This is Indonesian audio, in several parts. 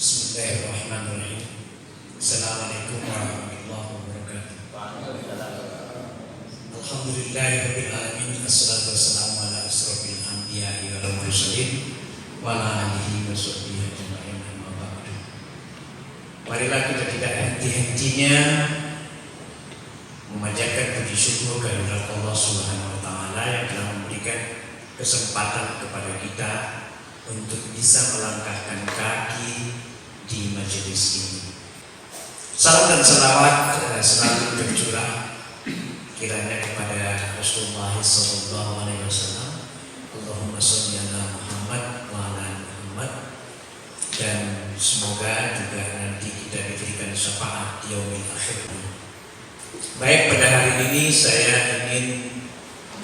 Bismillahirrahmanirrahim. Assalamualaikum warahmatullahi wabarakatuh. Alhamdulillahirabbil alamin. Wassalatu wassalamu ala asrofil anbiya'i wal mursalin wa ala alihi wa sahbihi ajma'in. Amma ba'du. Marilah kita tidak henti-hentinya memanjatkan puji syukur kehadirat Allah Subhanahu wa taala yang telah memberikan kesempatan kepada kita untuk bisa melangkahkan kaki di majelis ini. Salam dan salawat selalu tercurah kiranya kepada Rasulullah SAW. Allahumma sholli ala Muhammad wa ala Muhammad. Dan semoga juga nanti kita diberikan syafaat di yaumil akhir. Baik, pada hari ini saya ingin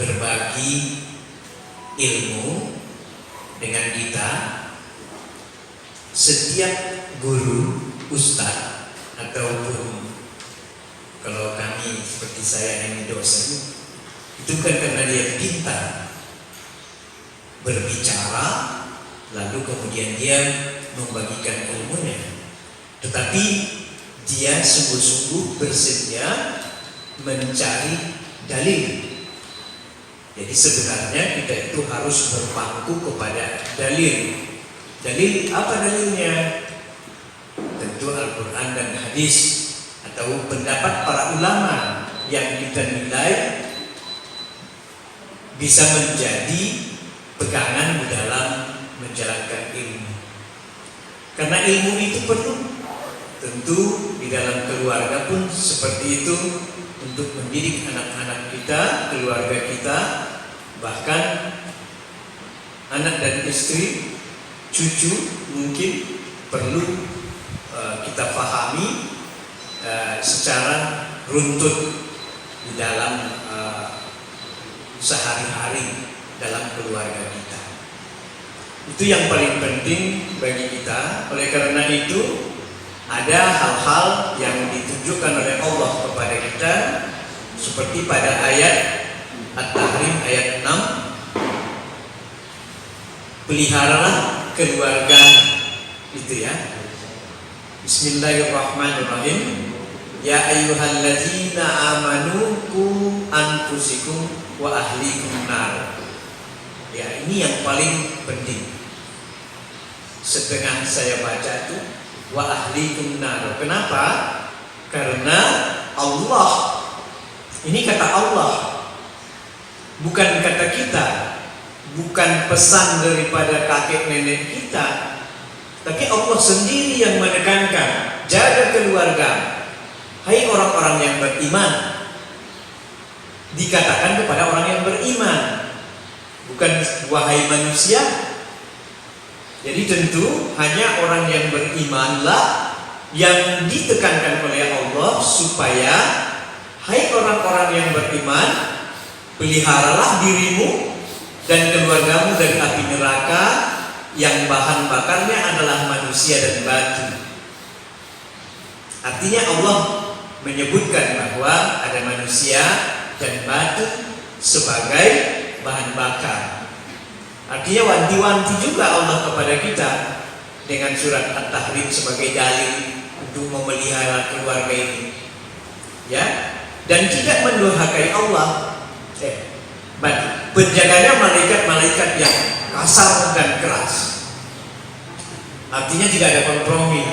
berbagi ilmu dengan kita. Setiap guru, ustadz ataupun kalau kami seperti saya ini dosen, itu bukan karena dia pintar berbicara lalu kemudian dia membagikan ilmunya, tetapi dia sungguh-sungguh bersedia mencari dalil. Jadi sebenarnya kita itu harus berpangku kepada dalil. Dalil apa dalilnya? Tentu Al-Quran dan hadis atau pendapat para ulama yang kita nilai bisa menjadi pegangan di dalam menjalankan ilmu. Karena ilmu itu perlu. Tentu di dalam keluarga pun seperti itu, untuk mendidik anak-anak kita, keluarga kita, bahkan anak dan istri, cucu mungkin perlu kita pahami secara runtut di dalam sehari-hari dalam keluarga kita. Itu yang paling penting bagi kita. Oleh karena itu ada hal-hal yang ditunjukkan oleh Allah kepada kita, seperti pada ayat At-Tahrim ayat 6, peliharalah keluarga itu ya. Bismillahirrahmanirrahim. Ya ayyuhalladzina amanu qu anfusikum wa ahlikum nar. Ya, ini yang paling penting. Setengah saya baca itu wa ahlikum nar. Kenapa? Karena Allah, ini kata Allah, bukan kata kita, bukan pesan daripada kakek nenek kita, tapi Allah sendiri yang menekankan, jaga keluarga. Hai orang-orang yang beriman. Dikatakan kepada orang yang beriman, bukan wahai manusia. Jadi tentu hanya orang yang berimanlah yang ditekankan oleh Allah supaya hai orang-orang yang beriman, peliharalah dirimu dan keluargamu dari api neraka yang bahan bakarnya adalah manusia dan batu. Artinya Allah menyebutkan bahwa ada manusia dan batu sebagai bahan bakar. Artinya wanti-wanti juga Allah kepada kita dengan surat At-Tahrim sebagai dalil untuk memelihara keluarga ini, ya, dan tidak mendurhakai Allah. Penjaganya malaikat-malaikat yang kasar dan keras. Artinya tidak ada kompromi.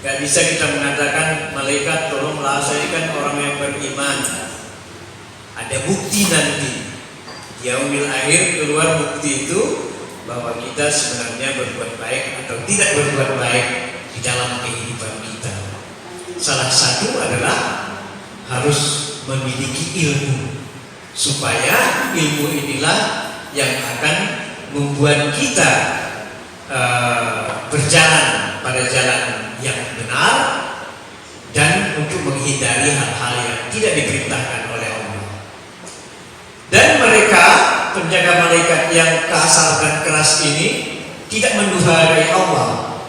Gak bisa kita mengatakan malaikat tolonglah, saya kan orang yang beriman. Ada bukti nanti yaumil akhir keluar bukti itu bahwa kita sebenarnya berbuat baik atau tidak berbuat baik di dalam kehidupan kita. Salah satu adalah harus memiliki ilmu, supaya ilmu inilah yang akan membuat kita berjalan pada jalan yang benar dan untuk menghindari hal-hal yang tidak diperintahkan oleh Allah. Dan mereka, penjaga malaikat yang kasar dan keras ini, tidak mendurhakai Allah.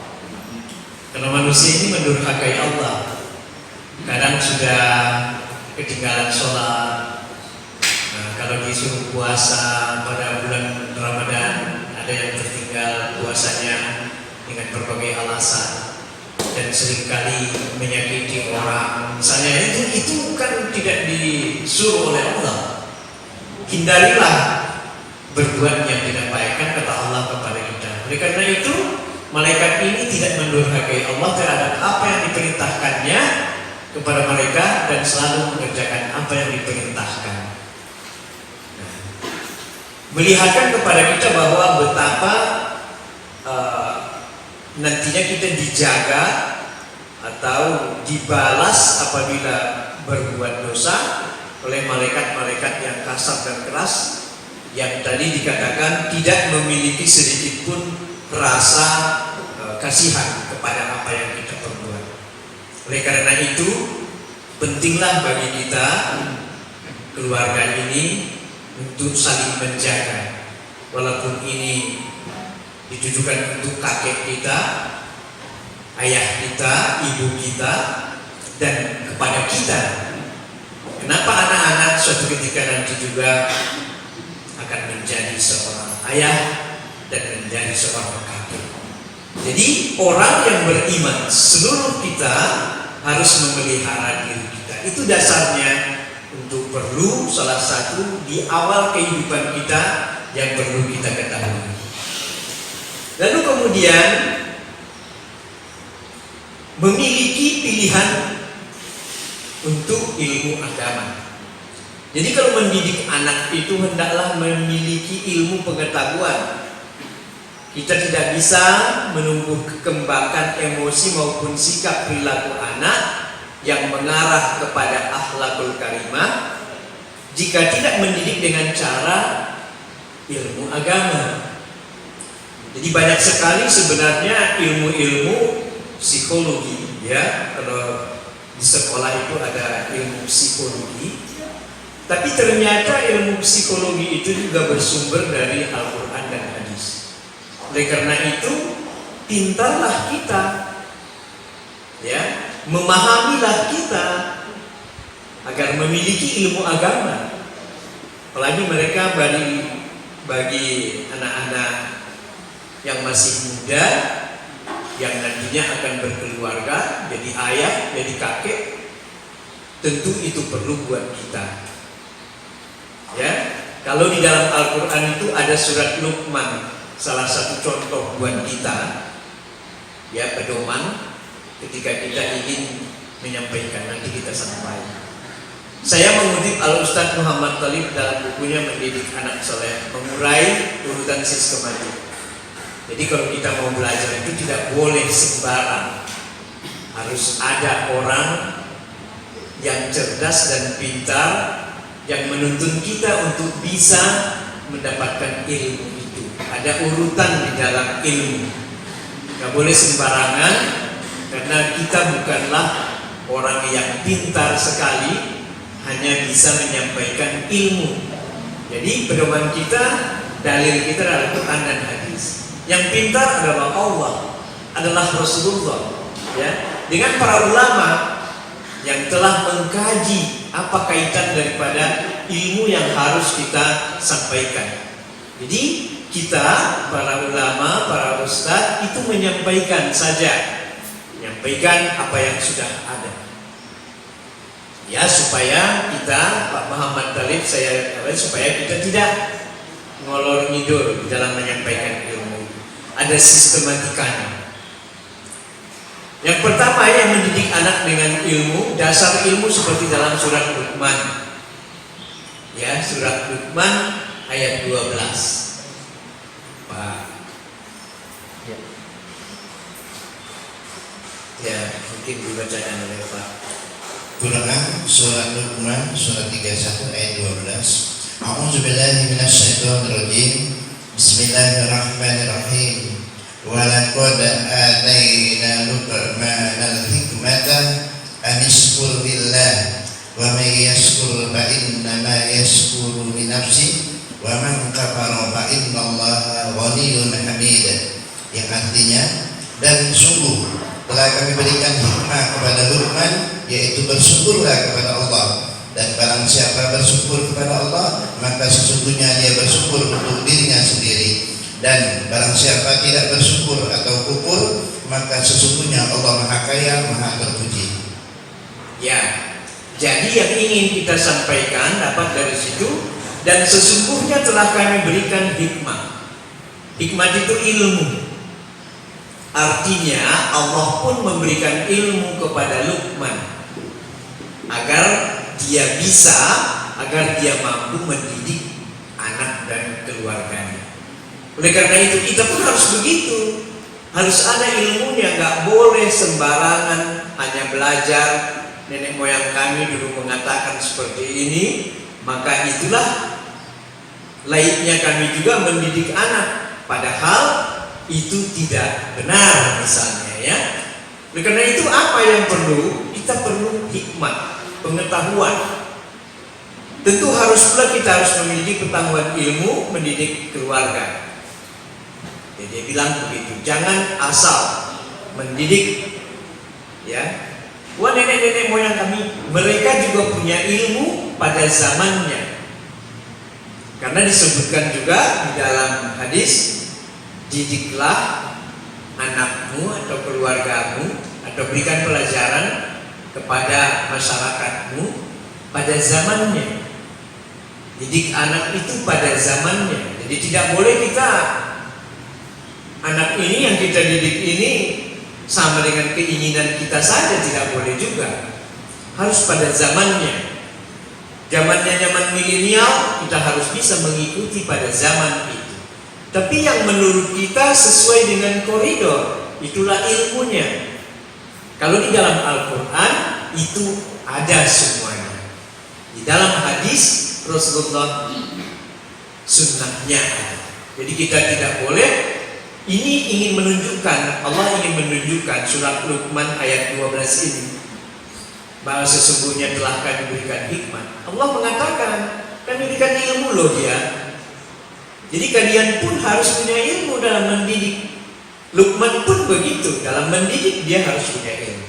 Karena manusia ini mendurhakai Allah. Kadang sudah ketinggalan sholat. Nah, kalau disuruh puasa pada bulan Ramadan, ada yang tertinggal puasanya dengan berbagai alasan. dan seringkali menyakiti orang, misalnya itu kan tidak disuruh oleh Allah. Hindarilah berbuat yang tidak baik, kan kata Allah kepada kita. Oleh karena itu, malaikat ini tidak mendurhakai Allah terhadap apa yang diperintahkannya kepada mereka dan selalu mengerjakan apa yang diperintahkan. Nah, melihatkan kepada kita bahwa betapa nantinya kita dijaga atau dibalas apabila berbuat dosa oleh malaikat-malaikat yang kasar dan keras, yang tadi dikatakan tidak memiliki sedikit pun rasa kasihan kepada apa yang kita perbuat. Oleh karena itu, pentinglah bagi kita keluarga ini untuk saling menjaga, walaupun ini ditujukan untuk kakek kita, ayah kita, ibu kita, dan kepada kita. Kenapa anak-anak suatu ketika nanti juga akan menjadi seorang ayah dan menjadi seorang kakek. Jadi orang yang beriman, seluruh kita harus memelihara diri kita. Itu dasarnya untuk perlu salah satu di awal kehidupan kita yang perlu kita ketahui. Lalu kemudian memiliki pilihan untuk ilmu agama. Jadi kalau mendidik anak itu hendaklah memiliki ilmu pengetahuan. Kita tidak bisa menumbuh kembangkan emosi maupun sikap perilaku anak yang mengarah kepada akhlakul karimah jika tidak mendidik dengan cara ilmu agama. Jadi banyak sekali sebenarnya ilmu-ilmu psikologi, ya. Kalau di sekolah itu ada ilmu psikologi, tapi ternyata ilmu psikologi itu juga bersumber dari Al-Quran dan hadis. Oleh karena itu, pintarlah kita, ya, memahamilah kita agar memiliki ilmu agama. Apalagi mereka bagi anak-anak yang masih muda, yang nantinya akan berkeluarga, jadi ayah, jadi kakek, tentu itu perlu buat kita. Ya, kalau di dalam Al-Quran itu ada surat Luqman, salah satu contoh buat kita, ya, pedoman ketika kita ingin menyampaikan, nanti kita sampaikan. Saya mengutip Al-Ustadz Muhammad Talib dalam bukunya Mendidik Anak Soleh, mengurai urutan sistematik. Jadi kalau kita mau belajar itu tidak boleh sembarang, harus ada orang yang cerdas dan pintar yang menuntun kita untuk bisa mendapatkan ilmu itu. Ada urutan di dalam ilmu, nggak boleh sembarangan, karena kita bukanlah orang yang pintar sekali hanya bisa menyampaikan ilmu. Jadi pedoman kita, dalil kita adalah Quran dan hadis. Yang pintar adalah Allah, adalah Rasulullah, ya, dengan para ulama yang telah mengkaji apa kaitan daripada ilmu yang harus kita sampaikan. Jadi kita, para ulama, para ustadz itu menyampaikan saja, menyampaikan apa yang sudah ada, ya, supaya kita, Pak Muhammad Talib, supaya kita tidak ngolor ngidul dalam menyampaikan ilmu. Ada sistematikanya. Yang pertama, yang mendidik anak dengan ilmu, dasar ilmu seperti dalam surat Luqman. Ya, surat Luqman ayat 12. Pak. Ya, mungkin dibacakan oleh Pak. Quran surat Luqman surat 31 ayat 12. A'udzubillahi minasyaitonirrajim. Bismillahirrahmanirrahim. Wa laqad atayna Luqmanal hikmata an ishkur lillah wa may yashkur fa innama yashkuru li nafsi wa man kafara fa innallaha ghaniyyun hamid. Yang artinya, dan sungguh telah kami berikan hikmah kepada Luqman, yaitu bersyukurlah kepada Allah, dan barang siapa bersyukur kepada Allah maka sesungguhnya dia bersyukur untuk dirinya sendiri, dan barang siapa tidak bersyukur atau kufur maka sesungguhnya Allah Maha Kaya, Maha Terpuji. Ya, jadi yang ingin kita sampaikan dapat dari situ, dan sesungguhnya telah kami berikan hikmah. Hikmah itu ilmu. Artinya Allah pun memberikan ilmu kepada Luqman agar dia bisa, agar dia mampu mendidik anak dan keluarganya. Oleh karena itu kita pun harus begitu, harus ada ilmunya, nggak boleh sembarangan hanya belajar. Nenek moyang kami dulu mengatakan seperti ini, maka itulah layaknya kami juga mendidik anak, padahal itu tidak benar misalnya ya. Oleh karena itu apa yang perlu? Kita perlu hikmah, pengetahuan. Tentu harus pula kita harus memiliki pengetahuan ilmu mendidik keluarga. Jadi dia bilang begitu, jangan asal mendidik ya. Wah, nenek-nenek moyang kami, mereka juga punya ilmu pada zamannya. Karena disebutkan juga di dalam hadis, didiklah anakmu atau keluargamu atau berikan pelajaran kepada masyarakatmu pada zamannya. Didik anak itu pada zamannya. Jadi tidak boleh kita anak ini yang kita didik ini sama dengan keinginan kita saja, tidak boleh juga. Harus pada zamannya. Zamannya zaman milenial, kita harus bisa mengikuti pada zaman itu. Tapi yang menurut kita sesuai dengan koridor, itulah ilmunya. Kalau di dalam Al-Quran itu ada semuanya. Di dalam hadis Rasulullah sunnahnya ada. Jadi kita tidak boleh. Ini ingin menunjukkan, Allah ingin menunjukkan surat Luqman ayat 12 ini, bahwa sesungguhnya telah kami berikan hikmah. Allah mengatakan kami berikan ilmu loh dia. Jadi kalian pun harus punya ilmu dalam mendidik. Luqman pun begitu, dalam mendidik dia harus punya ilmu.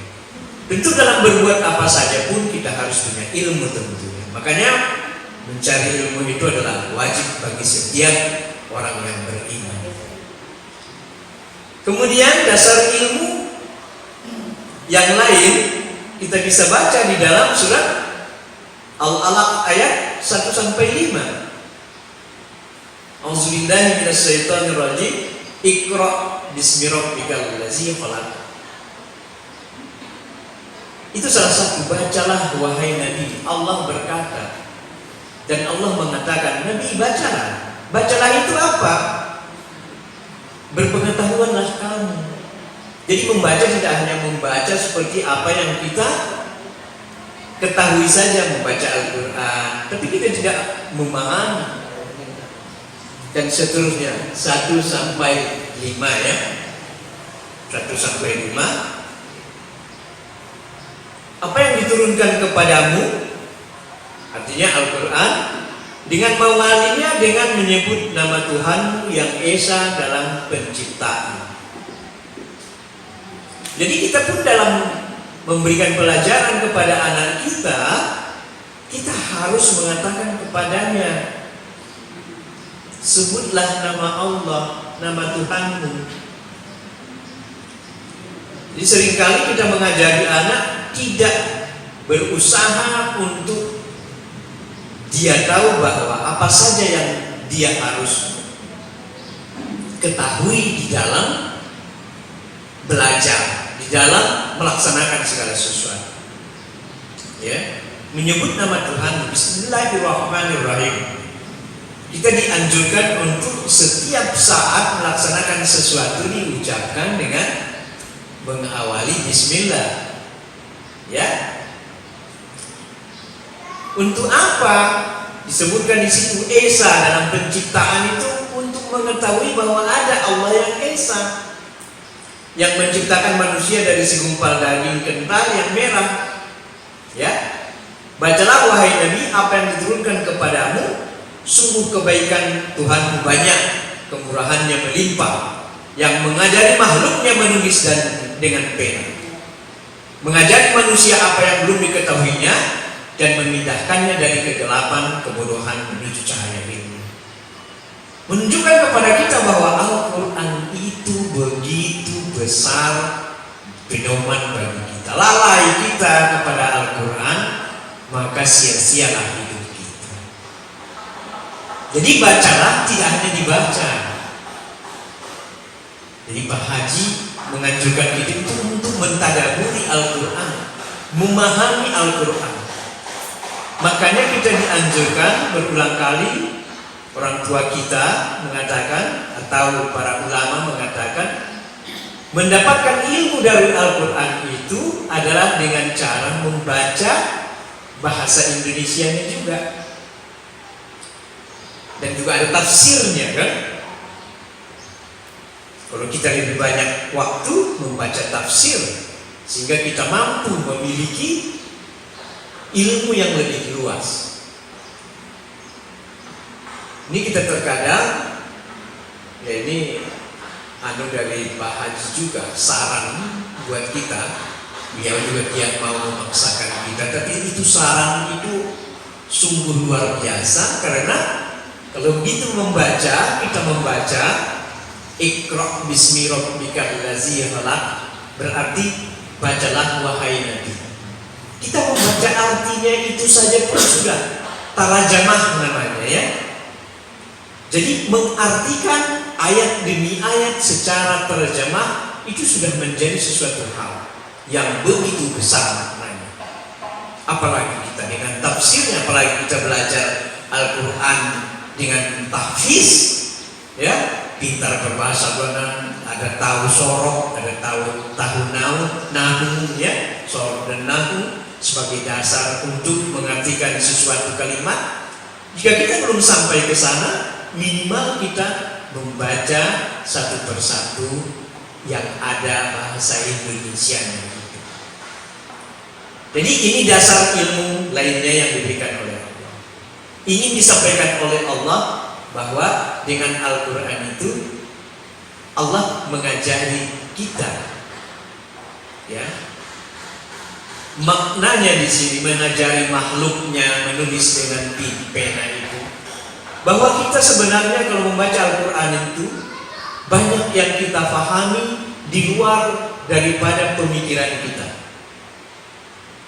Tentu dalam berbuat apa saja pun kita harus punya ilmu tentunya. Makanya mencari ilmu itu adalah wajib bagi setiap orang yang beriman. Kemudian dasar ilmu yang lain kita bisa baca di dalam surat Al-Alaq ayat 1-5. Auzubillahi minasyaitonir rajim. Iqra bismi rabbikal ladzi khalaq. Itu salah satu, bacalah wahai Nabi. Allah berkata dan Allah mengatakan, Nabi bacalah. Bacalah itu apa? Berpengetahuanlah kamu. Jadi membaca tidak hanya membaca seperti apa yang kita ketahui saja, membaca Al-Quran, tapi kita tidak memahami. Dan seterusnya 1-5 ya. 1-5. Apa yang diturunkan kepadamu, artinya Al-Quran, dengan mengawalinya dengan menyebut nama Tuhanmu yang Esa dalam penciptaan. Jadi kita pun dalam memberikan pelajaran kepada anak kita, kita harus mengatakan kepadanya, sebutlah nama Allah, nama Tuhanmu. Jadi seringkali kita mengajari anak tidak berusaha untuk dia tahu bahwa apa saja yang dia harus ketahui di dalam belajar, di dalam melaksanakan segala sesuatu. Ya, menyebut nama Tuhan, Bismillahirrahmanirrahim. Kita dianjurkan untuk setiap saat melaksanakan sesuatu diucapkan dengan mengawali Bismillah. Ya. Untuk apa? Disebutkan di situ Esa dalam penciptaan itu untuk mengetahui bahwa ada Allah yang Esa, yang menciptakan manusia dari segumpal daging kental yang merah. Ya. Bacalah wahai Nabi apa yang diturunkan kepadamu, sungguh kebaikan Tuhanmu banyak, kemurahannya melimpah, yang mengajari makhluknya menulis dan dengan pena, mengajari manusia apa yang belum diketahuinya, dan memindahkannya dari kegelapan kebodohan menuju cahaya ilmu. Menunjukkan kepada kita bahwa Al-Quran itu begitu besar pedoman bagi kita. Lalai kita kepada Al-Quran, maka sia-sialah hidup kita. Jadi bacalah, tidak hanya dibaca. Jadi Pak Haji menganjurkan kita untuk mentadaburi Al-Quran, memahami Al-Quran. Makanya kita dianjurkan berulang kali, orang tua kita mengatakan atau para ulama mengatakan, mendapatkan ilmu dari Al-Quran itu adalah dengan cara membaca bahasa Indonesianya juga. Dan juga ada tafsirnya kan. Kalau kita lebih banyak waktu membaca tafsir, sehingga kita mampu memiliki ilmu yang lebih luas. Ini kita terkadang, ya ini dari Pak Haji juga saran buat kita. Beliau juga tidak mau memaksakan kita, tapi itu saran itu sungguh luar biasa, karena kalau begitu membaca, kita membaca Iqra bismi rabbikal ladzi khalaq, berarti bacalah wahai Nabi. Kita membaca artinya itu saja pun sudah tarjamah namanya ya. Jadi mengartikan ayat demi ayat secara terjemah itu sudah menjadi sesuatu hal yang begitu besar maknanya. Apalagi kita dengan tafsirnya, apalagi kita belajar Al-Quran dengan tahfiz, ya, pintar berbahasa benar, ada tahu sorok, ada tahu nahu, ya, sorok dan nahu sebagai dasar untuk mengartikan sesuatu kalimat. Jika kita belum sampai ke sana, minimal kita membaca satu persatu yang ada bahasa Indonesianya. Jadi ini dasar ilmu lainnya yang diberikan oleh Allah. Ingin disampaikan oleh Allah bahwa dengan Al-Quran itu Allah mengajari kita, ya, maknanya di sini mengajari makhluknya menulis dengan pena itu, bahwa kita sebenarnya kalau membaca Al-Quran itu banyak yang kita pahami di luar daripada pemikiran kita.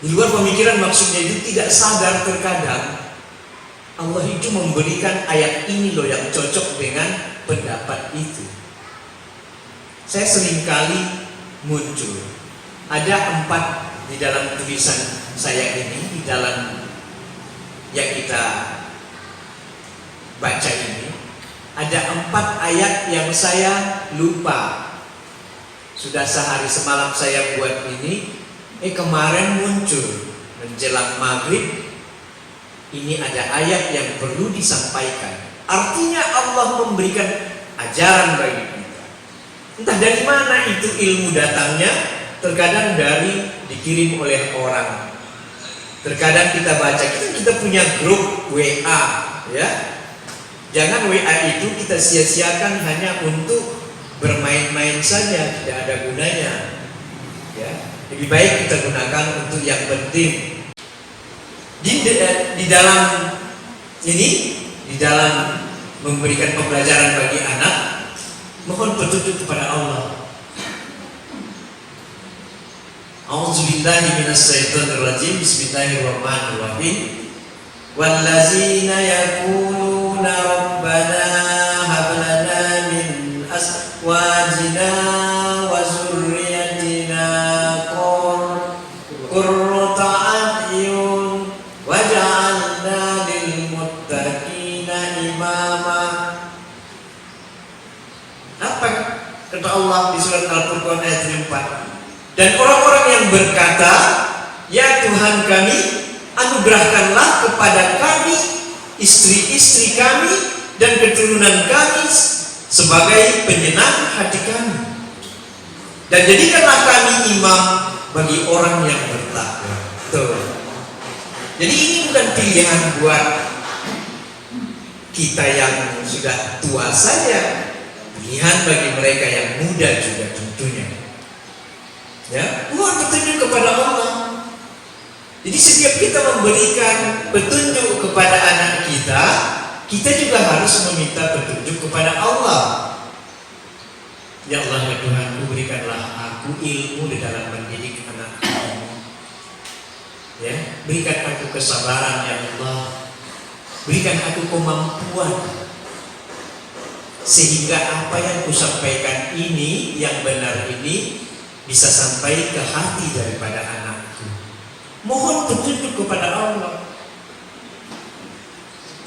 Di luar pemikiran maksudnya itu tidak sadar terkadang Allah itu memberikan ayat ini loh yang cocok dengan pendapat itu. Saya seringkali muncul ada 4 di dalam tulisan saya ini, di dalam yang kita baca ini ada 4 ayat yang saya lupa. Sudah sehari semalam saya buat ini, kemarin muncul menjelang maghrib, ini ada ayat yang perlu disampaikan. Artinya Allah memberikan ajaran bagi kita. Entah dari mana itu ilmu datangnya, terkadang dari dikirim oleh orang. Terkadang kita baca, kita punya grup WA, ya. Jangan WA itu kita sia-siakan hanya untuk bermain-main saja, tidak ada gunanya. Ya, lebih baik kita gunakan untuk yang penting. Di dalam ini, di dalam memberikan pembelajaran bagi anak, mohon petunjuk kepada Allah. A'udzubillahi minasyaitonirrajim. Bismillahirrahmanirrahim. Wallazina yaquluna rabbana hab lana min azwajina wa dzurriyyatina qurrata a'yun waj'alna lil muttaqina imama. Apa kata Allah di surat Al-Furqan ayat 4? Dan orang-orang yang berkata, ya Tuhan kami, anugerahkanlah kepada kami istri-istri kami dan keturunan kami sebagai penyenang hati kami, dan jadikanlah kami imam bagi orang yang bertakwa. Tuh. Jadi ini bukan pilihan buat kita yang sudah tua saja, pilihan bagi mereka yang muda juga tentunya. Ya, mohon petunjuk kepada Allah. Jadi setiap kita memberikan petunjuk kepada anak kita, kita juga harus meminta petunjuk kepada Allah. Ya Allah ya Tuhan, berikanlah mendidik anak-anakmu. Ya, berikan aku kesabaran ya Allah, berikan aku kemampuan sehingga apa yang kusampaikan ini, yang benar ini, bisa sampai ke hati daripada anakku. Mohon petunjuk kepada Allah.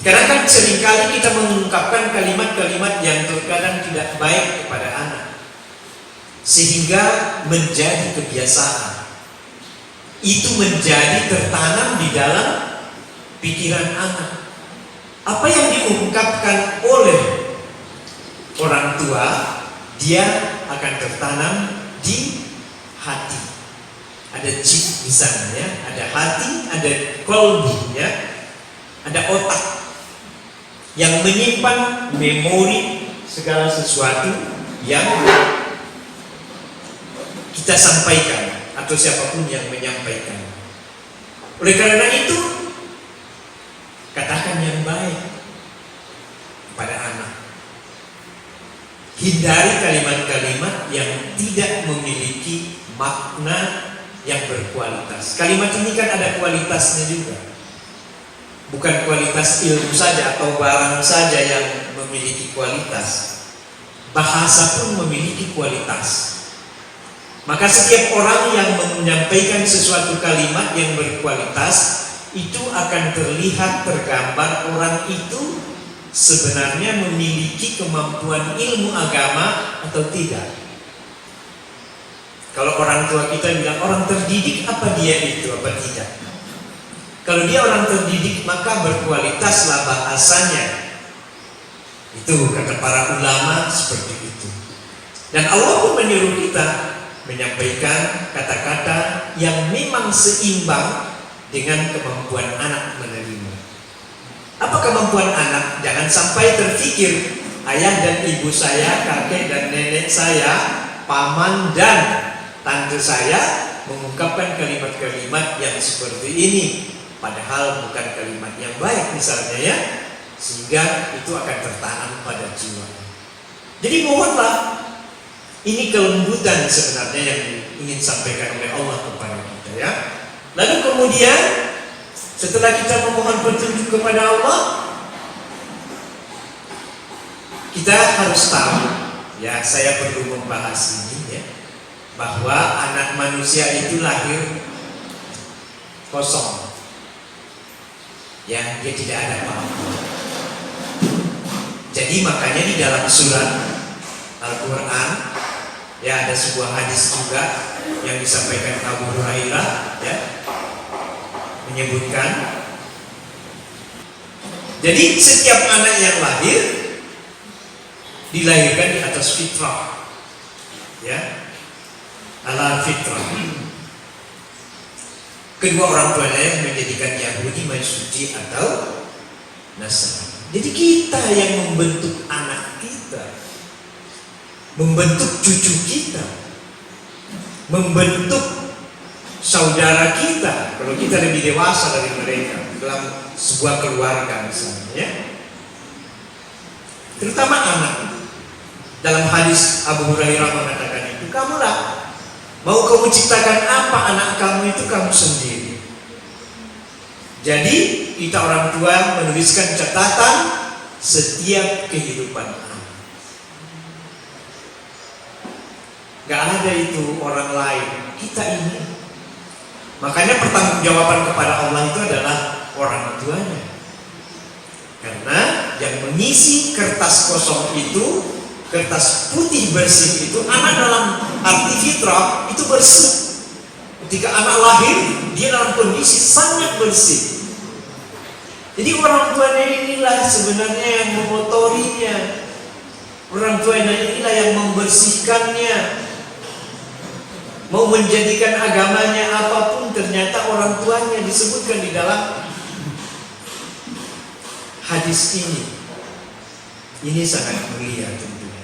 Karena kan seringkali kita mengungkapkan kalimat-kalimat yang terkadang tidak baik kepada anak, sehingga menjadi kebiasaan. Itu menjadi tertanam di dalam pikiran anak. Apa yang diungkapkan oleh orang tua, dia akan tertanam di hati. Ada chip di sana ya, ada hati, ada kolbu ya, ada otak yang menyimpan memori segala sesuatu yang kita sampaikan atau siapapun yang menyampaikan. Oleh karena itu, katakan yang baik pada anak. Hindari kalimat-kalimat yang tidak memiliki makna yang berkualitas. Kalimat ini kan ada kualitasnya juga. Bukan kualitas ilmu saja atau barang saja yang memiliki kualitas. Bahasa pun memiliki kualitas. Maka setiap orang yang menyampaikan sesuatu kalimat yang berkualitas, itu akan terlihat tergambar orang itu sebenarnya memiliki kemampuan ilmu agama atau tidak. Kalau orang tua kita bilang orang terdidik, apa dia itu, apa tidak? Kalau dia orang terdidik, maka berkualitaslah bahasanya. Itu kata para ulama seperti itu. Dan Allah pun menyuruh kita menyampaikan kata-kata yang memang seimbang dengan kemampuan anak menerima. Apa kemampuan anak? Jangan sampai terfikir ayah dan ibu saya, kakek dan nenek saya, paman dan tante saya mengungkapkan kalimat-kalimat yang seperti ini, padahal bukan kalimat yang baik misalnya ya, sehingga itu akan tertanam pada jiwa. Jadi mohonlah, ini kelembutan sebenarnya yang ingin sampaikan oleh Allah kepada kita ya. Lalu kemudian setelah kita memohon petunjuk kepada Allah, kita harus tahu ya, saya perlu membahas ini ya, bahwa anak manusia itu lahir kosong ya, dia tidak ada apa-apa. Jadi makanya di dalam surat Al-Quran ya, ada sebuah hadis juga yang disampaikan Abu Hurairah ya, menyebutkan, jadi setiap anak yang lahir dilahirkan di atas fitrah ya, ala fitrah. Kedua orang tuanya menjadikan Yahudi, Majusi atau Nasrani. Jadi kita yang membentuk anak kita, membentuk cucu kita, membentuk saudara kita, kalau kita lebih dewasa dari mereka dalam sebuah keluarga misalnya ya. Terutama anak. Dalam hadis Abu Hurairah mengatakan itu, kamulah mau kamu ciptakan apa anak kamu itu kamu sendiri. Jadi kita orang tua menuliskan catatan setiap kehidupan anak. Gak ada itu orang lain, kita ini. Makanya pertanggungjawaban kepada Allah itu adalah orang tuanya. Karena yang mengisi kertas kosong itu, kertas putih bersih itu, anak dalam arti fitrah itu bersih. Ketika anak lahir, dia dalam kondisi sangat bersih. Jadi orang tuanya inilah sebenarnya yang mengotorinya. Orang tuanya inilah yang membersihkannya. Mau menjadikan agamanya apapun, ternyata orang tuanya disebutkan di dalam hadis ini. Ini sangat mulia tentunya.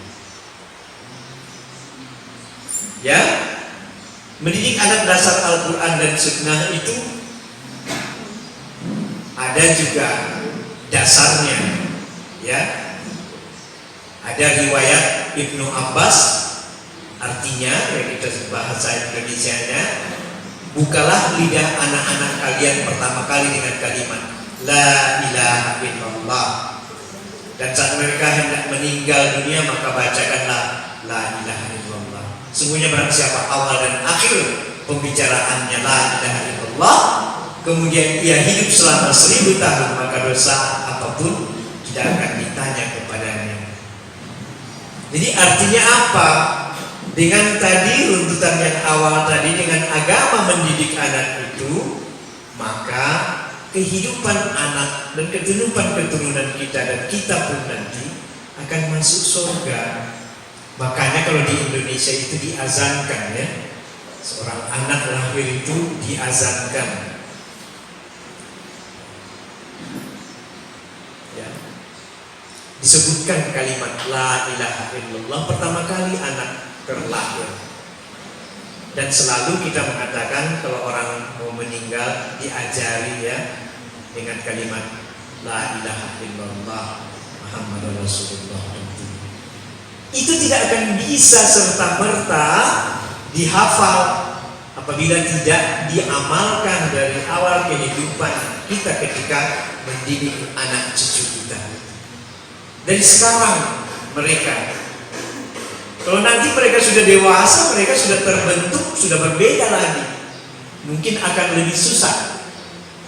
Ya, mendidik anak dasar Al-Quran dan Sunnah itu ada juga dasarnya. Ya, ada riwayat Ibnu Abbas, artinya yang kita bahasa Indonesianya, Bukalah lidah anak-anak kalian pertama kali dengan kalimat La ilaha illallah. Dan saat mereka hendak meninggal dunia, maka bacakanlah La ilaha illallah. Sungguhnya barang siapa awal dan akhir pembicaraannya La ilaha illallah, kemudian ia hidup selama 1000 tahun, maka dosa apapun tidak akan ditanya kepadanya. Jadi artinya apa? Dengan tadi runtutan yang awal tadi, dengan agama mendidik anak itu, maka kehidupan anak dan keturunan kita dan kita pun nanti akan masuk surga. Makanya kalau di Indonesia itu diazankan ya, seorang anak lahir itu diazankan. Ya. Disebutkan kalimat La ilaha illallah pertama kali anak terlahir. Dan selalu kita mengatakan kalau orang mau meninggal diajari ya dengan kalimat La ilaha illallah Muhammadur Rasulullah. Itu tidak akan bisa serta-merta dihafal apabila tidak diamalkan dari awal kehidupan kita ketika mendidik anak cucu kita. Dari sekarang mereka, kalau nanti mereka sudah dewasa, mereka sudah terbentuk, sudah berbeda lagi, mungkin akan lebih susah.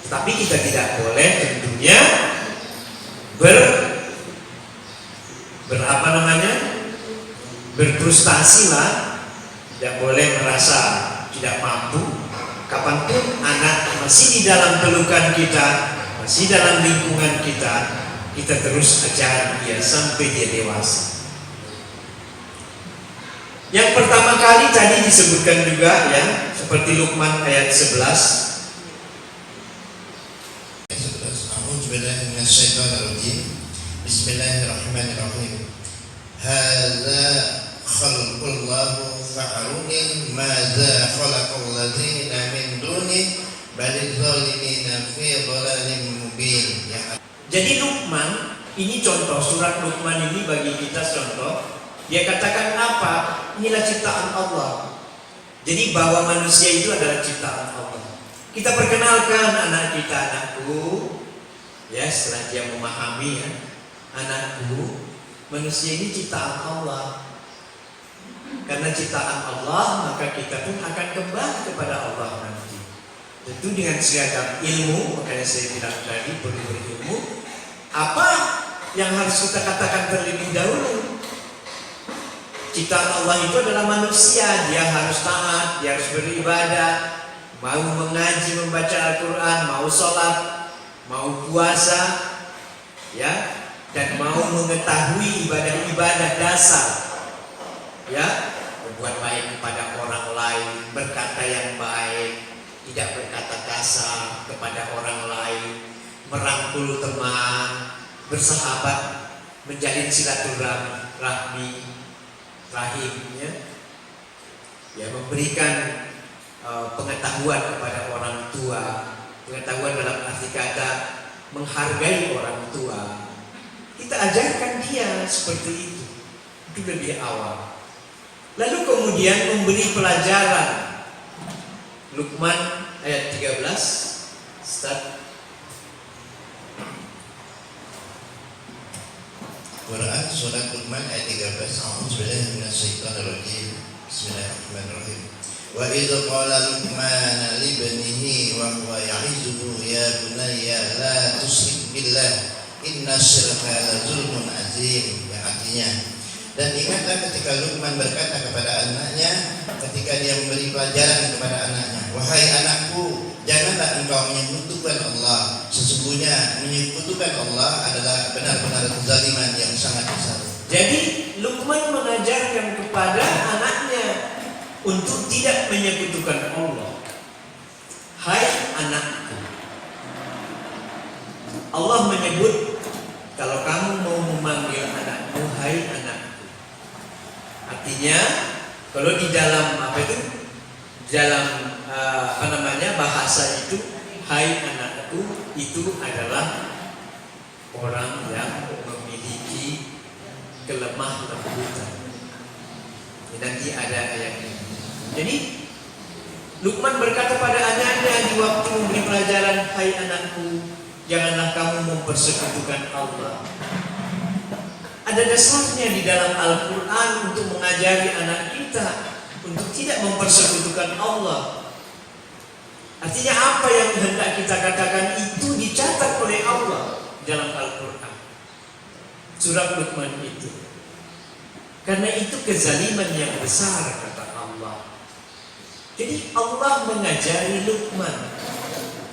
Tapi kita tidak boleh tentunya berfrustasi lah, tidak boleh merasa tidak mampu. Kapanpun anak masih di dalam pelukan kita, masih dalam lingkungan kita, kita terus ajar dia sampai dia dewasa. Yang pertama kali tadi disebutkan juga ya, seperti Luqman ayat 11. Bismillahirrahmanirrahim. Hadza khalqullahu fa'aruni madza khalaqal ladzina min duni balidz zalimina fi dhalalin mubin. Jadi Luqman ini contoh, surat Luqman ini bagi kita contoh. Dia katakan apa? Inilah ciptaan Allah. Jadi bahwa manusia itu adalah ciptaan Allah. Kita perkenalkan anak kita, anakku, ya setelah dia memahami ya, anakku, manusia ini ciptaan Allah. Karena ciptaan Allah, maka kita pun akan kembali kepada Allah nanti. Tentu dengan seragam ilmu, makanya saya bilang tadi perlu berilmu. Apa yang harus kita katakan terlebih dahulu? Ciptaan Allah itu adalah manusia, dia harus taat, dia harus beribadah, mau mengaji, membaca Al-Quran, mau sholat, mau puasa, ya, dan mau mengetahui ibadah-ibadah dasar, ya, berbuat baik kepada orang lain, berkata yang baik, tidak berkata kasar kepada orang lain, merangkul teman, bersahabat, menjalin silaturahmi, rahimnya, ya, memberikan pengetahuan kepada orang tua. Pengetahuan dalam arti kata menghargai orang tua. Kita ajarkan dia seperti itu lebih awal. Lalu kemudian memberi pelajaran. Luqman ayat 13 start. Quran surat Luqman ayat 13. A'udzubillahi minasyaitonirrajim. Bismillahirrahmanirrahim. Wa idz qala Luqman li ibnihi wa huwa ya'izuhu ya bunayya la tusyrik billah inna syirka la zulmun azim. Yang artinya, dan ingatlah ketika Luqman berkata kepada anaknya ketika dia memberi pelajaran kepada anaknya, wahai anakku, janganlah engkau menyekutukan Allah. Sesungguhnya menyekutukan Allah adalah benar-benar kezaliman yang sangat besar. Jadi Luqman mengajarkan kepada anaknya untuk tidak menyekutukan Allah. Hai anakku, Allah menyebut kalau kamu mau memanggil anakmu, hai anakku. Artinya kalau di dalam bahasa itu, hai anakku itu adalah orang yang memiliki kelemah lembutan. Nanti ada ayat ini. Jadi Luqman berkata pada anaknya di waktu memberi pelajaran, "Hai anakku, janganlah kamu mempersekutukan Allah." Ada dasarnya di dalam Al-Quran untuk mengajari anak kita untuk tidak mempersekutukan Allah. Artinya apa yang hendak kita katakan itu dicatat oleh Allah dalam Al-Quran, surat Luqman itu. Karena itu kezaliman yang besar, kata Allah. Jadi Allah mengajari Luqman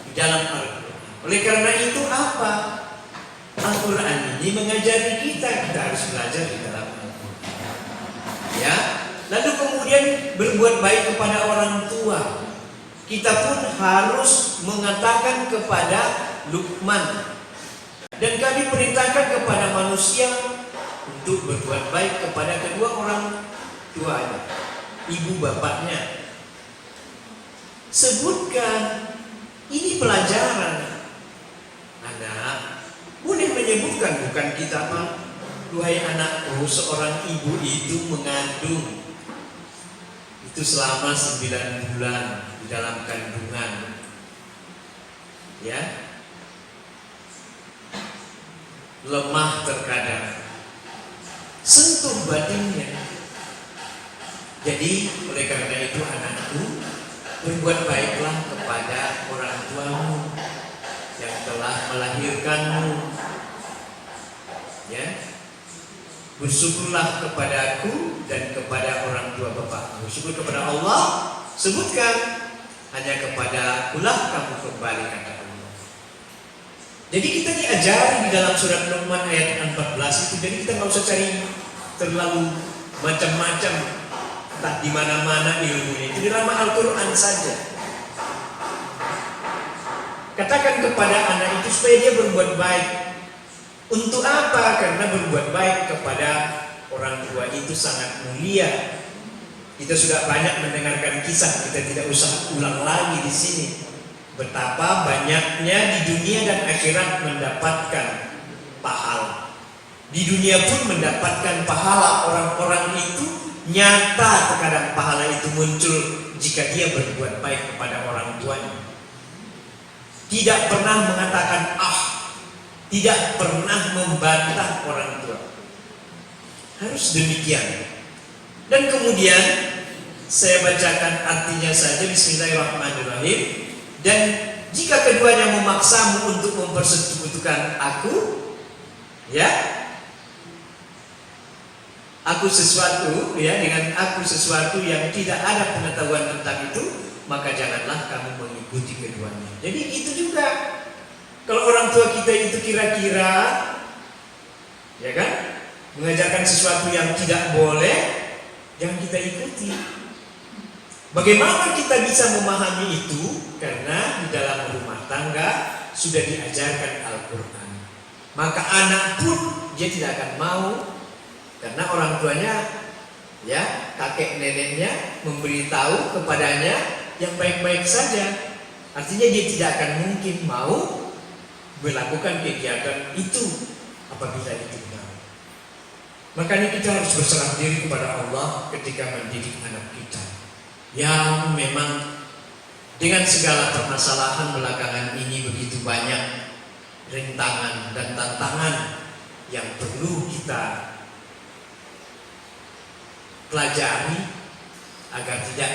di dalam Al-Quran. Oleh karena itu apa? Al-Quran ini mengajari kita harus belajar di dalam Al-Quran. Ya, lalu kemudian berbuat baik kepada orang tua. Kita pun harus mengatakan kepada Luqman, dan kami perintahkan kepada manusia untuk berbuat baik kepada kedua orang tuanya, ibu bapaknya. Sebutkan, ini pelajaran. Anak boleh menyebutkan, bukan kita mah, "Duhai anakku, seorang ibu itu mengandung itu selama 9 bulan di dalam kandungan, ya, lemah terkadang, sentuh batinnya. Jadi oleh karena itu anakku, berbuat baiklah kepada orang tuamu yang telah melahirkanmu, ya. Bersyukurlah kepadaku dan kepada orang tua bapakmu." Syukur kepada Allah, sebutkan, "Hanya kepada Akulah kamu kembali," kata Allah. Jadi kita diajari di dalam surat Luqman ayat 14 itu. Jadi kita nggak usah cari terlalu macam-macam, entah di mana-mana ilmunya. Itu di dalam Al-Quran saja. Katakan kepada anak itu supaya dia berbuat baik. Untuk apa? Karena berbuat baik kepada orang tua itu sangat mulia. Kita sudah banyak mendengarkan kisah, kita tidak usah ulang lagi di sini. Betapa banyaknya di dunia dan akhirat mendapatkan pahala. Di dunia pun mendapatkan pahala. Orang-orang itu nyata terkadang pahala itu muncul jika dia berbuat baik kepada orang tuanya. Tidak pernah mengatakan tidak pernah membantah orang tua. Harus demikian. Dan kemudian saya bacakan artinya saja, Bismillahirrahmanirrahim. "Dan jika keduanya memaksamu untuk mempersekutukan aku, ya, aku sesuatu, ya, dengan aku sesuatu yang tidak ada pengetahuan tentang itu, maka janganlah kamu mengikuti keduanya." Jadi itu juga. Kalau orang tua kita itu kira-kira, ya kan, mengajarkan sesuatu yang tidak boleh, jangan kita ikuti. Bagaimana kita bisa memahami itu? Karena di dalam rumah tangga sudah diajarkan Al-Quran. Maka anak pun dia tidak akan mau, karena orang tuanya, ya, kakek neneknya memberitahu kepadanya yang baik-baik saja. Artinya dia tidak akan mungkin mau melakukan kegiatan itu apabila itu benar. Makanya kita harus berserah diri kepada Allah ketika mendidik anak kita, yang memang dengan segala permasalahan belakangan ini begitu banyak rintangan dan tantangan yang perlu kita pelajari agar tidak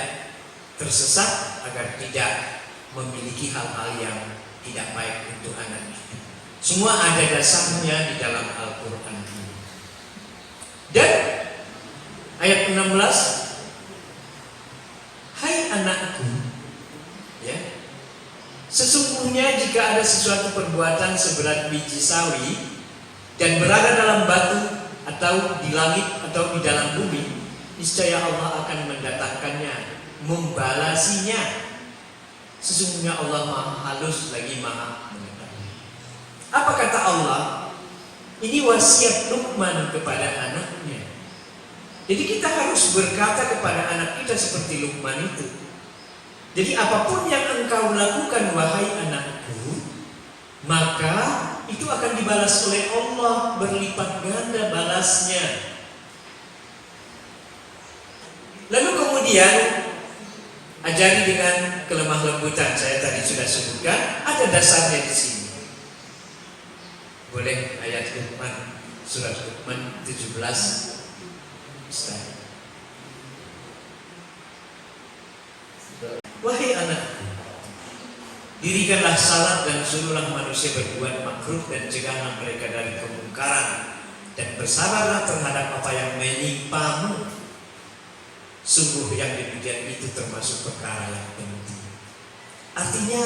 tersesat, agar tidak memiliki hal-hal yang tidak baik untuk anak kita. Semua ada dasarnya di dalam Al-Quran ini. Dan ayat 16, "Hai anakku, ya, sesungguhnya jika ada sesuatu perbuatan seberat biji sawi dan berada dalam batu atau di langit atau di dalam bumi, niscaya Allah akan mendatangkannya, membalasinya. Sesungguhnya Allah Maha Halus lagi Maha Mengetahui." Apa kata Allah? Ini wasiat Luqman kepada anaknya. Jadi kita harus berkata kepada anak kita seperti Luqman itu. Jadi apapun yang engkau lakukan, wahai anakku, maka itu akan dibalas oleh Allah, berlipat ganda balasnya. Lalu kemudian ajari dengan kelemah lembutan. Saya tadi sudah sebutkan, ada dasarnya di sini. Boleh ayat Luqman, surat Luqman 17. Ustaz. Wahai anakku, dirikanlah salat dan suruhlah manusia berbuat makruh dan cegahlah mereka dari kemungkaran, dan bersabarlah terhadap apa yang menimpamu. Sungguh yang demikian itu termasuk perkara yang penting. Artinya,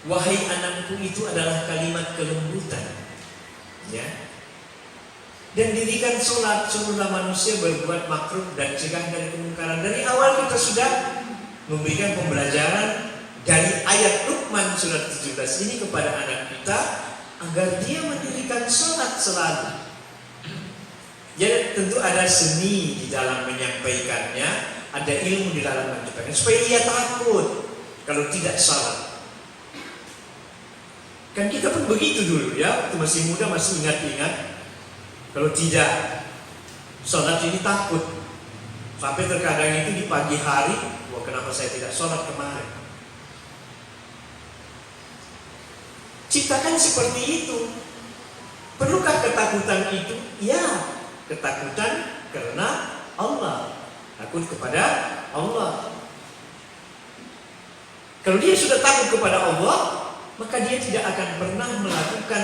wahai anakku itu adalah kalimat kelembutan, ya. Dan dirikan sholat, suruhlah manusia berbuat makruh dan cegah dari kemungkaran. Dari awal kita sudah memberikan pembelajaran dari ayat Luqman surat 17 ini kepada anak kita agar dia mendirikan sholat selalu. Jadi tentu ada seni di dalam menyampaikannya, ada ilmu di dalam menyampaikannya, supaya ia takut kalau tidak sholat. Kan kita pun begitu dulu ya, waktu masih muda masih ingat-ingat, kalau tidak sholat ini takut. Sampai terkadang itu di pagi hari, wah kenapa saya tidak sholat kemarin? Ciptakan seperti itu. Perlukah ketakutan itu? Ya. Ketakutan karena Allah, takut kepada Allah. Kalau dia sudah takut kepada Allah, maka dia tidak akan pernah melakukan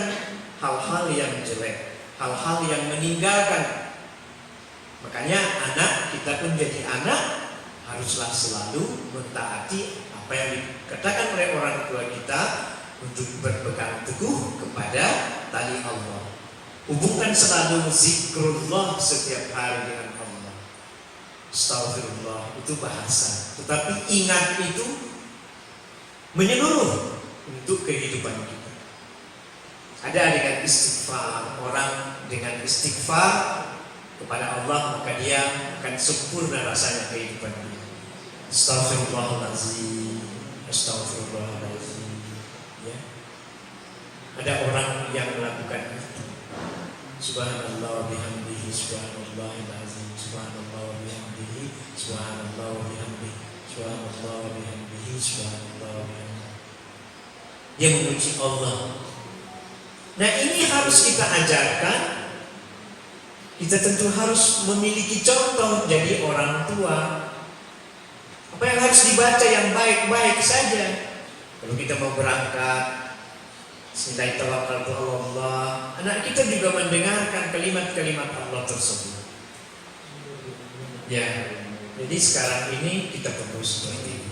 hal-hal yang jelek, hal-hal yang meninggalkan. Makanya anak kita pun jadi anak haruslah selalu mentaati apa yang dikatakan oleh orang tua kita untuk berpegang teguh kepada tali Allah. Hubungkan selalu zikrullah setiap hari dengan Allah. Astagfirullah itu bahasa, tetapi ingat itu menyeluruh untuk kehidupan kita. Ada dengan istighfar, orang dengan istighfar kepada Allah maka dia akan sempurna rasanya kehidupan dia. Astagfirullahaladzim, astagfirullahaladzim. Ya. Ada orang yang melakukan itu. Subhanallah bihamdihi, subhanallahil azim, subhanallah bihamdihi, subhanallah bihamdihi, subhanallah bihamdihi, subhanallah bihamdihi. Dia memuji Allah. Nah, ini harus kita ajarkan. Kita tentu harus memiliki contoh jadi orang tua. Apa yang harus dibaca yang baik-baik saja. Kalau kita mau berangkat, Bismillah tawakkaltu ala Allah. Anak kita juga mendengarkan kalimat-kalimat Allah tersebut. Ya, jadi sekarang ini kita perlu seperti itu.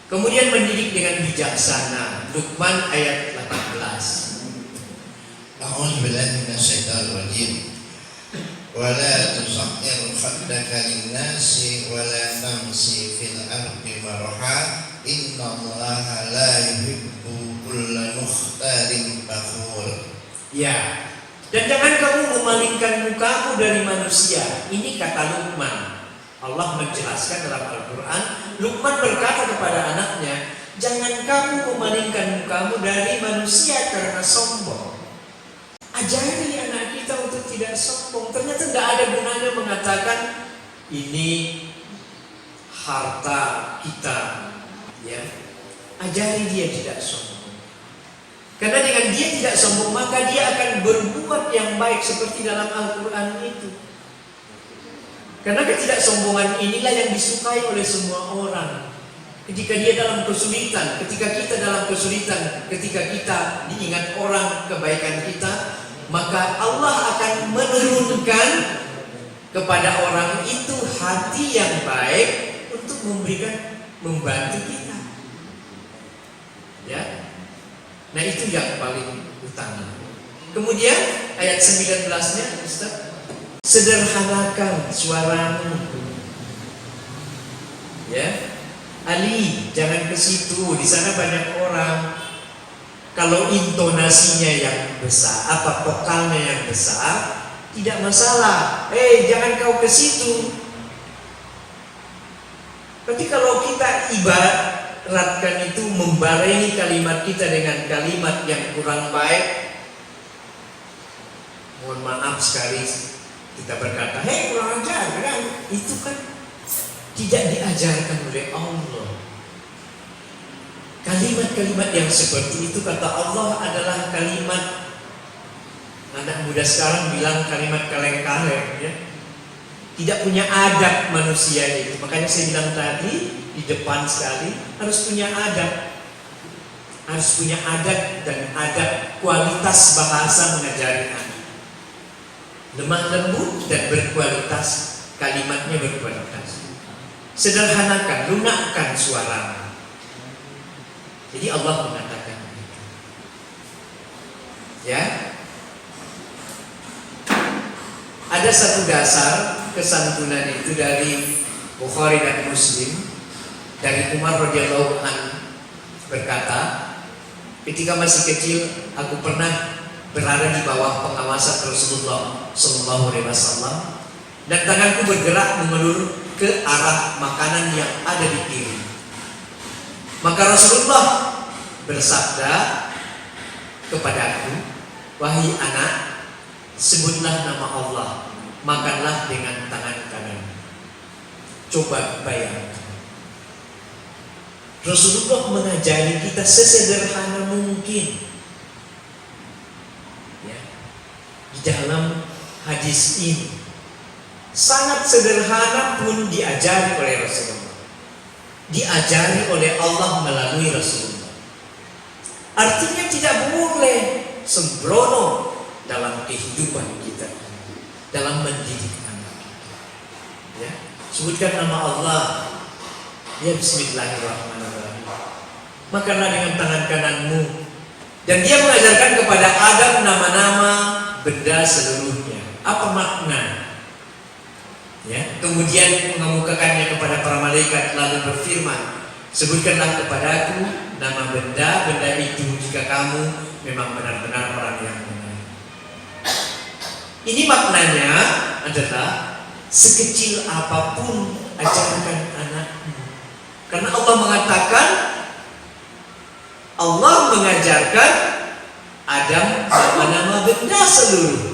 Kemudian mendidik dengan bijaksana. Luqman ayat 18. A'udzu billahi minasyaitonir rajim. Wa la tusahhir khaddaka lin-nasi wa la tamshi fil ardi marha. Innallaha la yuhibbu kulla mukhtalin fakhur. Ya. Dan jangan kamu memalingkan mukamu dari manusia. Ini kata Luqman. Allah menjelaskan dalam Al-Quran. Luqman berkata kepada anaknya, jangan kamu memalingkan mukamu dari manusia karena sombong. Ajari anak kita untuk tidak sombong. Ternyata tidak ada gunanya mengatakan ini harta kita. Ya, ajari dia tidak sombong. Karena dengan dia tidak sombong maka dia akan berbuat yang baik seperti dalam Al-Quran itu. Karena ketidaksombongan inilah yang disukai oleh semua orang. Ketika dia dalam kesulitan, ketika kita dalam kesulitan, ketika kita diingat orang kebaikan kita, maka Allah akan menurunkan kepada orang itu hati yang baik untuk membantu kita. Ya. Nah, itu yang paling utama. Kemudian ayat 19-nya, Ustaz. Sederhanakan suaramu. Ya. Ali, jangan ke situ. Di sana banyak orang. Kalau intonasinya yang besar, apa vokalnya yang besar, tidak masalah. Jangan kau ke situ. Tapi kalau kita ibaratkan itu membarengi kalimat kita dengan kalimat yang kurang baik, mohon maaf sekali kita berkata, kurang ajar kan? Itu kan tidak diajarkan oleh Allah. Kalimat-kalimat yang seperti itu kata Allah adalah kalimat, anak muda sekarang bilang kalimat kaleng-kaleng ya. Tidak punya adab manusia itu. Makanya saya bilang tadi di depan sekali harus punya adab. Harus punya adab dan adab kualitas bahasa mengajari anak. Lemah lembut dan berkualitas, kalimatnya berkualitas. Sederhanakan, lunakkan suara. Jadi Allah mengatakan itu. Ya. Ada satu dasar kesantunan itu dari Bukhari dan Muslim, dari Umar radhiyallahu anhu berkata, ketika masih kecil aku pernah berada di bawah pengawasan Rasulullah sallallahu alaihi wasallam dan tanganku bergerak mengelur ke arah makanan yang ada di piring. Maka Rasulullah bersabda kepadaku, wahai anak, sebutlah nama Allah, makanlah dengan tangan kanan. Coba bayangkan, Rasulullah mengajari kita sesederhana mungkin ya, di dalam hadis ini. Sangat sederhana pun diajari oleh Rasulullah, diajari oleh Allah melalui Rasulullah. Artinya tidak boleh sembrono dalam kehidupan kita, dalam mendidik anak kita. Ya, sebutkan nama Allah. Ya, bismillahirrahmanirrahim. Makanlah dengan tangan kananmu. Dan dia mengajarkan kepada Adam nama-nama benda seluruhnya. Apa makna? Ya, kemudian mengemukakannya kepada para malaikat lalu berfirman, sebutkanlah kepadaku nama benda itu jika kamu memang benar-benar orang yang benar. Ini maknanya adalah sekecil apapun ajarkan anakmu. Karena Allah mengatakan, Allah mengajarkan Adam nama-nama benda seluruh.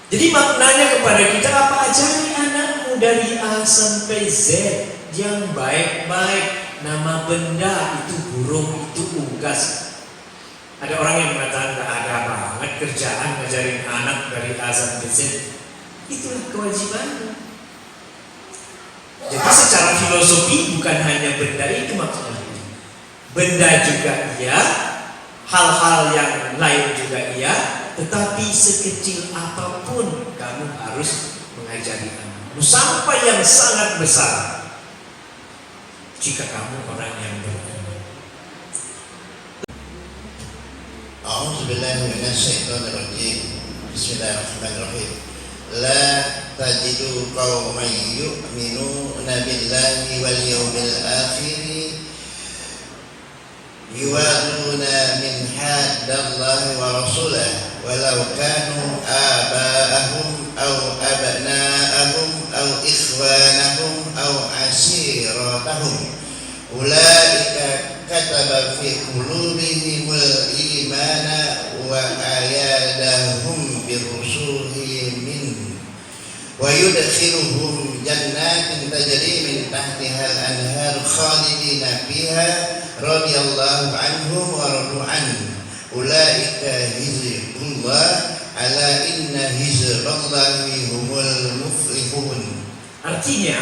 Jadi maknanya kepada kita apa? Ajari anakmu dari A sampai Z yang baik-baik. Nama benda itu burung, itu unggas. Ada orang yang mengatakan gak ada banget kerjaan ngajarin anak dari A sampai Z. Itulah kewajibannya. Jadi secara filosofi bukan hanya benda itu maksudnya. Benda juga iya, hal-hal yang lain juga iya. Tetapi sekecil apapun kamu harus mengajari anakmu sampai yang sangat besar. Jika kamu orang yang beriman. A'udzubillahi minasyaitonirrajim. Bismillahirrahmanirrahim. La tajidu qauman yu'minuna billahi wal yawmil akhir yuwaduna min haddallahi wa rasulahu walau kanu aba'ahum aw abna'ahum aw ikhwanahum aw ashiratahum ulaika kataba fi qulubihimul imana wa ayadahum birusuhi min wa yudkhiluhum jannatin tajri min tahtiha al-anhar khalidina fiha radhiyallahu anhum wa radu anhu ulaika hizbullah ala inna hizballahi humul muflihun. Artinya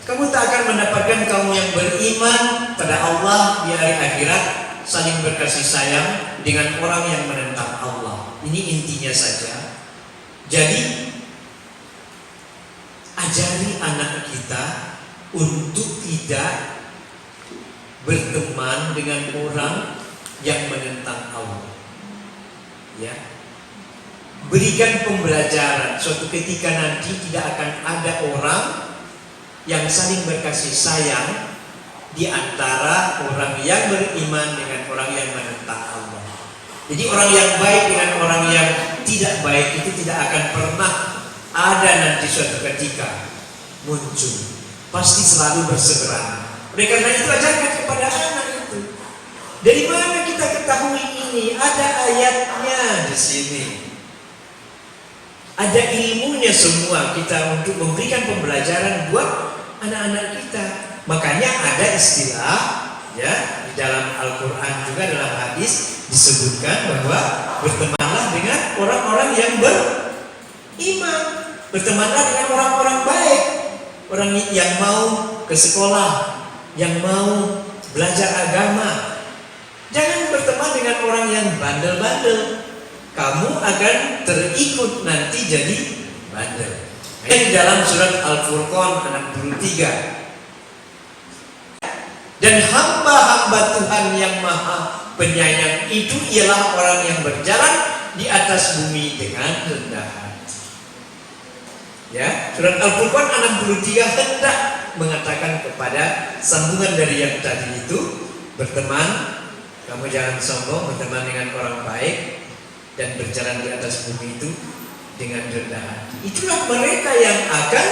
kamu tak akan mendapatkan kaum yang beriman pada Allah di hari akhirat saling berkasih sayang dengan orang yang menentang Allah. Ini intinya saja. Jadi ajari anak kita untuk tidak berteman dengan orang yang menentang Allah. Ya. Berikan pembelajaran, suatu ketika nanti tidak akan ada orang yang saling berkasih sayang di antara orang yang beriman dengan orang yang menentang Allah. Jadi orang yang baik dengan orang yang tidak baik itu tidak akan pernah ada nanti suatu ketika muncul. Pasti selalu berseberangan. Oleh karena itu ajarkan kepada anak itu. Dari mana kita ketahui ini? Ada ayatnya di sini. Ada ilmunya semua kita untuk memberikan pembelajaran buat anak-anak kita. Makanya ada istilah ya di dalam Al-Quran juga dalam hadis disebutkan bahwa bertemanlah dengan orang-orang yang beriman, bertemanlah dengan orang-orang baik, orang yang mau ke sekolah, yang mau belajar agama. Jangan berteman dengan orang yang bandel-bandel. Kamu akan terikut nanti jadi bandel. Di dalam surat Al-Furqan 63. Dan hamba-hamba Tuhan yang maha penyayang itu ialah orang yang berjalan di atas bumi dengan rendah hati. Ya, surat Al-Furqan 63 hendak mengatakan kepada sambungan dari yang tadi itu, berteman, kamu jangan sombong, berteman dengan orang baik dan berjalan di atas bumi itu dengan rendah hati. Itulah mereka yang akan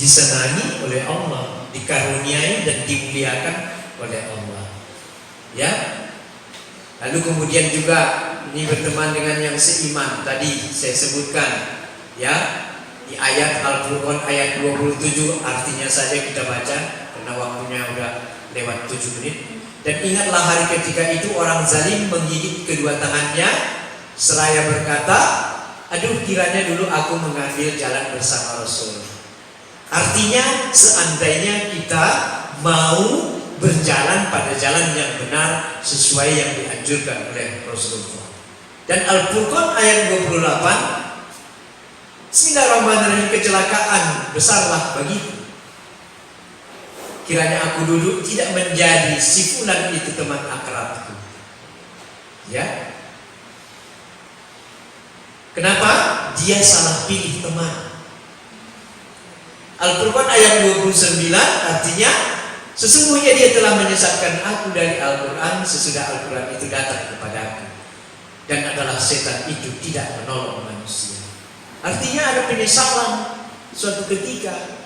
disenangi oleh Allah, dikaruniai dan dimuliakan oleh Allah. Ya. Lalu kemudian juga ini berteman dengan yang seiman. Tadi saya sebutkan ya di ayat Al-Furqan ayat 27, artinya saja kita baca karena waktunya udah lewat 7 menit. Dan ingatlah hari ketika itu orang zalim menggigit kedua tangannya seraya berkata, aduh kiranya dulu aku mengambil jalan bersama Rasul. Artinya seandainya kita mau berjalan pada jalan yang benar sesuai yang dianjurkan oleh Rasulullah. Dan Al-Furqan ayat 28, Bismillahirrahmanirrahim, kecelakaan besarlah bagiku. Kiranya aku duduk tidak menjadi si fulan itu teman akrabku. Ya. Kenapa? Dia salah pilih teman. Al-Furqan ayat 29 artinya sesungguhnya dia telah menyesatkan aku dari Al-Quran sesudah Al-Quran itu datang kepadaku. Dan adalah setan itu tidak menolong manusia. Artinya ada penyesalan suatu ketika.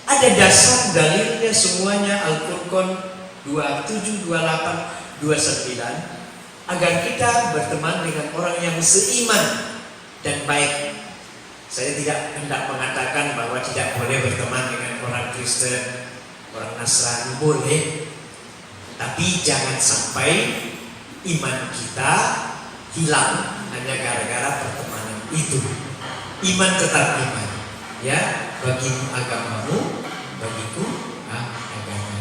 Ada dasar dalilnya semuanya Al-Furqan 27, 28, 29 agar kita berteman dengan orang yang seiman dan baik. Saya tidak hendak mengatakan bahwa tidak boleh berteman dengan orang Kristen, orang Nasrani, boleh. Tapi jangan sampai iman kita hilang hanya gara-gara pertemanan itu. Iman tetap iman. Ya, bagimu agamamu, bagiku agamaku.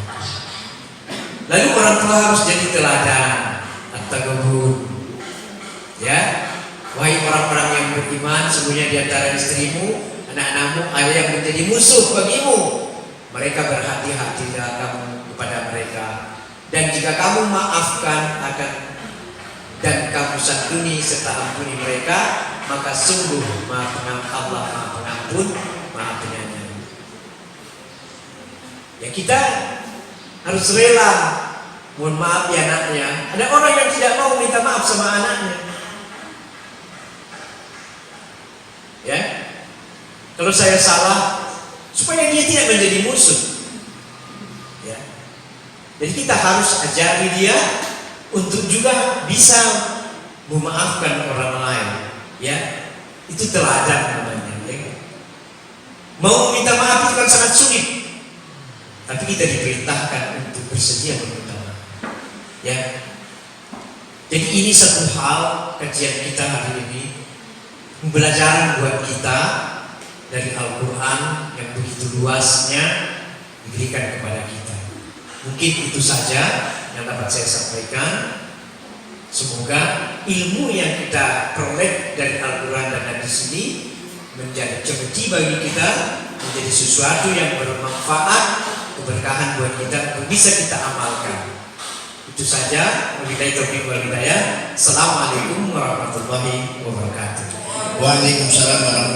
Lalu orang tua harus jadi teladan, at-tagabun. Ya, wahai orang-orang yang beriman, sesungguhnya di antara istrimu, anak-anakmu ada yang menjadi musuh bagimu. Mereka berhati-hatilah kamu kepada mereka. Dan jika kamu maafkan dan kamu santuni serta ampuni mereka, maka sungguh Allah Maha Pengampun, Maha Penyayang. Ya kita harus rela. Mohon maaf ya anaknya. Ada orang yang tidak mau minta maaf sama anaknya. Ya, kalau saya salah, supaya dia tidak menjadi musuh. Ya, jadi kita harus ajari dia untuk juga bisa memaafkan orang lain. Ya, itu teladan namanya. Ya. Mau minta maaf itu kan sangat sulit, tapi kita diperintahkan untuk bersedia meminta maaf. Ya, jadi ini satu hal kajian kita hari ini. Pembelajaran buat kita dari Al-Quran yang begitu luasnya diberikan kepada kita. Mungkin itu saja yang dapat saya sampaikan. Semoga ilmu yang kita peroleh dari Al-Quran dan hadis ini menjadi cemeti bagi kita, menjadi sesuatu yang bermanfaat, keberkahan buat kita untuk bisa kita amalkan. Itu saja. Wabillahi taufiq wal hidayah. Assalamualaikum warahmatullahi wabarakatuh. Waalaikumsalam warahmatullahi wabarakatuh.